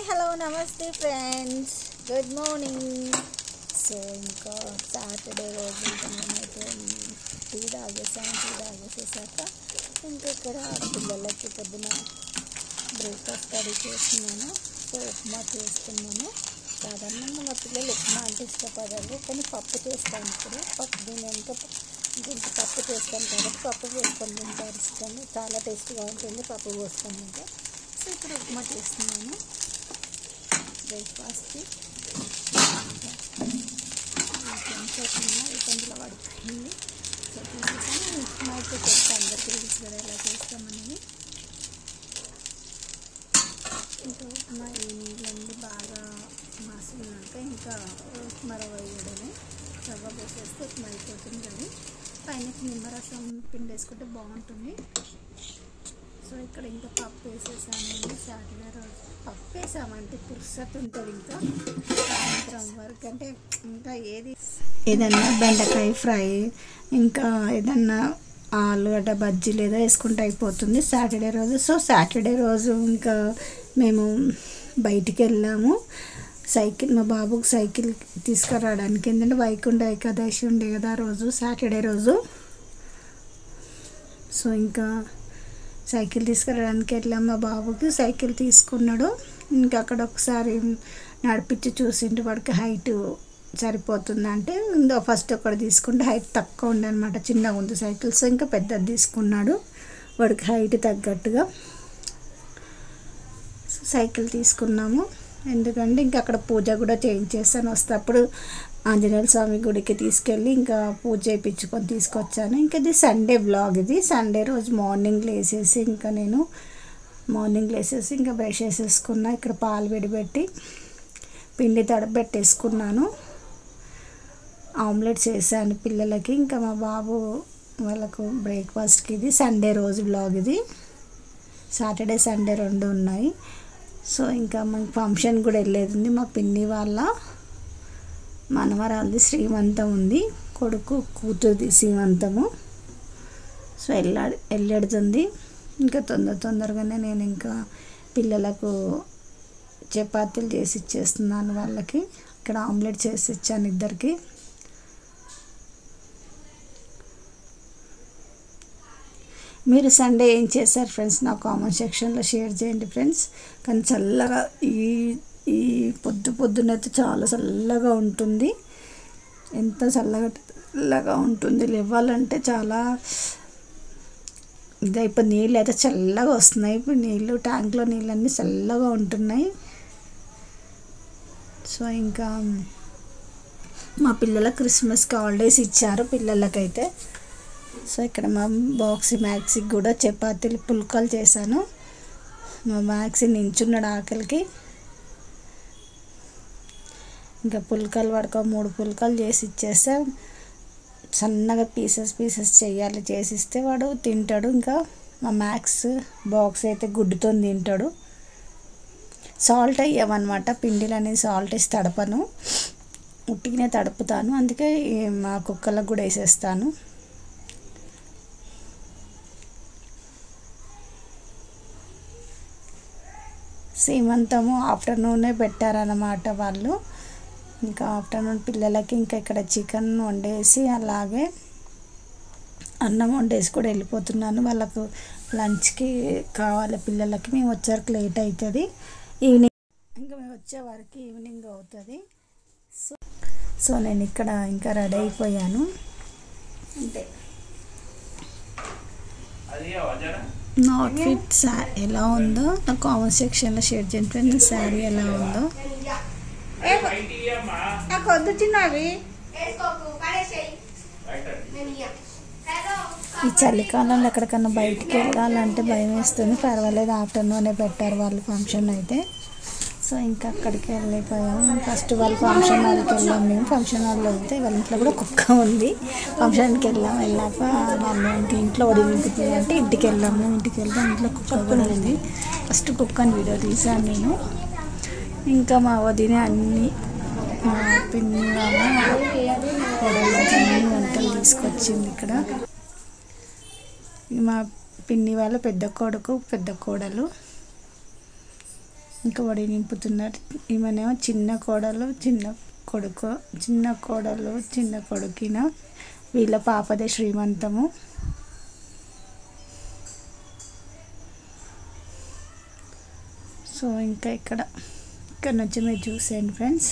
Hi hello నమస్తే friends, good morning. So ఇంకా Saturday రోజు ఇంకా నేనైతే టీ తాగేసాక ఇంకా ఇక్కడ పిల్లలకి పొద్దున బ్రేక్ఫాస్ట్ రెడీ చేస్తున్నాను. సో ఉప్మా చేస్తున్నాను. సాధారణంగా మా పిల్లలు ఉప్మా అంటే ఇష్టపడరు, కానీ పప్పు చేస్తాను. ఇప్పుడు దీనికి పప్పు చేస్తాను కాబట్టి పప్పు వేసుకొని తింటారు ఇష్టం. చాలా టేస్ట్గా ఉంటుంది పప్పు వేసుకొని తింటే. సో ఇప్పుడు ఉప్మా చేస్తున్నాను బ్రేక్ఫాస్ట్కి. ఇబ్బందులో పడిపోయింది. సో తీసేసాను. ఉప్మా అయితే చేస్తాను, అందరికీ తెలుసు కదా ఎలా చేస్తామనేది. ఇంకా ఉప్మా ఈ నీళ్ళన్నీ బాగా మాసినాక ఇంకా ఉప్మా రవ్వ వేయడమే. రవ్వ వేసేస్తే ఉప్మా అయిపోతుంది. అది పైన నిమ్మరసం పిండి వేసుకుంటే బాగుంటుంది. సో ఇక్కడ ఇంకా పప్పు వేసేసాను. సాటర్డే రోజు పప్పు వేసామంటే పురుసత్ ఉంటుంది. ఇంకా సాయంత్రం వరకు అంటే ఇంకా ఏదన్నా బెండకాయ ఫ్రై, ఇంకా ఏదన్నా ఆలుగడ్డ బజ్జీ లేదా వేసుకుంటే అయిపోతుంది సాటర్డే రోజు. సో సాటర్డే రోజు ఇంకా మేము బయటికి వెళ్ళాము. మా బాబుకి సైకిల్ తీసుకురావడానికి. ఎందుకంటే వైకుంఠ ఏకాదశి ఉండే కదా ఆ రోజు, సాటర్డే రోజు. సో ఇంకా సైకిల్ తీసుకురావడానికి వెళ్ళాము. మా బాబుకి సైకిల్ తీసుకున్నాడు. ఇంకా అక్కడ ఒకసారి నడిపించి చూసిండు. వాడికి హైట్ సరిపోతుందంటే ఫస్ట్ ఒకటి తీసుకుంటే హైట్ తక్కువ ఉండే అనమాట, చిన్నగా ఉంది సైకిల్. సో ఇంకా పెద్దది తీసుకున్నాడు వాడికి హైట్ తగ్గట్టుగా. సైకిల్ తీసుకున్నాము. ఎందుకంటే ఇంకా అక్కడ పూజ కూడా చేయించేస్తాను. వస్తేప్పుడు ఆంజనేయ స్వామి గుడికి తీసుకెళ్ళి ఇంకా పూజ చేయించుకొని తీసుకొచ్చాను. ఇంకా ఇది సండే వ్లాగ్. ఇది సండే రోజు మార్నింగ్ లేసేసి ఇంకా బ్రష్ వేసేసుకున్నా. ఇక్కడ పాలు విడిపెట్టి పిండి తడబెట్టేసుకున్నాను. ఆమ్లెట్స్ వేసాను పిల్లలకి. ఇంకా మా బాబు వాళ్ళకు బ్రేక్ఫాస్ట్కి. ఇది సండే రోజు వ్లాగ్. ఇది సాటర్డే సండే రెండు ఉన్నాయి. సో ఇంకా మనకి ఫంక్షన్ కూడా వెళ్ళేది ఉంది. మా పిన్ని వాళ్ళ మనవరాలది శ్రీమంతం ఉంది, కొడుకు కూతురుది శ్రీమంతము. సో వెళ్ళేడుతుంది. ఇంకా తొందరగానే నేను ఇంకా పిల్లలకు చపాతీలు చేసి ఇచ్చేస్తున్నాను వాళ్ళకి. ఇక్కడ ఆమ్లెట్ చేసి ఇచ్చాను ఇద్దరికి. మీరు సండే ఏం చేశారు ఫ్రెండ్స్? నా కామెంట్ సెక్షన్లో షేర్ చేయండి ఫ్రెండ్స్. కానీ చల్లగా ఈ పొద్దునైతే చాలా చల్లగా ఉంటుంది. ఎంత చల్లగా ఉంటుంది. లేవాలంటే చాలా ఇప్పుడు నీళ్ళు అయితే చల్లగా వస్తున్నాయి. ఇప్పుడు ట్యాంక్లో నీళ్ళన్నీ చల్లగా ఉంటున్నాయి. సో ఇంకా మా పిల్లల క్రిస్మస్కి హాలిడేస్ ఇచ్చారు పిల్లలకైతే. సో ఇక్కడ మా మ్యాక్సీకి కూడా చపాతీలు పుల్కాలు చేశాను. మా మ్యాక్సీ నించున్నాడు ఆకలికి. ఇంకా పుల్కాలు 3 పుల్కాలు చేసి ఇచ్చేస్తే సన్నగా పీసెస్ చేయాలి. చేసిస్తే వాడు తింటాడు. ఇంకా మా మ్యాక్స్ బాక్స్ అయితే గుడ్డుతో తింటాడు. సాల్ట్ వేయమన్నమాట, పిండిలు అనేది సాల్ట్ వేసి తడపను, ఉట్టిగానే తడుపుతాను. అందుకే మా కుక్కలకు కూడా వేసేస్తాను. సీమంతము ఆఫ్టర్నూనే పెట్టారన్నమాట వాళ్ళు. ఇంకా ఆఫ్టర్నూన్ పిల్లలకి ఇంకా ఇక్కడ చికెన్ వండేసి అలాగే అన్నం వండేసి కూడా వెళ్ళిపోతున్నాను. వాళ్ళకు లంచ్కి కావాలి పిల్లలకి. మేము వచ్చేవరకు లేట్ అవుతుంది. ఇంకా మేము వచ్చేవరకు ఈవినింగ్ అవుతుంది. సో నేను ఇక్కడ ఇంకా రెడీ అయిపోయాను. అంతే. నా అవుట్ఫిట్ ఎలా ఉందో నా కామెంట్ సెక్షన్లో షేర్ చేయండి ఫ్రెండ్స్. శారీ ఎలా ఉందో నాకు వద్దు చిన్నవి. ఈ చలికాలంలో ఎక్కడికన్నా బయటికి వెళ్ళాలంటే భయం వేస్తుంది. పర్వాలేదు, ఆఫ్టర్నూనే పెట్టారు వాళ్ళు ఫంక్షన్ అయితే. సో ఇంకా అక్కడికి వెళ్ళిపోయాము. ఫస్ట్ వాళ్ళు ఫంక్షన్ హాల్కి వెళ్ళాము. మేము ఫంక్షన్ హాల్లో వెళ్తే వాళ్ళ ఇంట్లో కూడా కుక్క ఉంది. ఫంక్షన్కి వెళ్ళాక వాళ్ళు ఇంట్లో వదిలిపోతుంది అంటే ఇంటికి వెళ్ళాము. ఇంటికి వెళ్తే ఇంట్లో కుక్క కూడా ఉంది. ఫస్ట్ కుక్కని వీడియో తీసాను నేను. ఇంకా మా వదిన అన్ని పిన్ని వాళ్ళ వంటలు తీసుకొచ్చింది. ఇక్కడ మా పిన్ని వాళ్ళ పెద్ద కొడుకు పెద్ద కోడలు ఇంకా వడి నింపుతున్నారు. ఈమెనేమో చిన్న కోడలు చిన్న కొడుకు, చిన్న కోడలు చిన్న కొడుకిన వీళ్ళ పాపదే శ్రీమంతము. సో ఇంకా ఇక్కడ నుంచి మీరు చూసేయండి ఫ్రెండ్స్.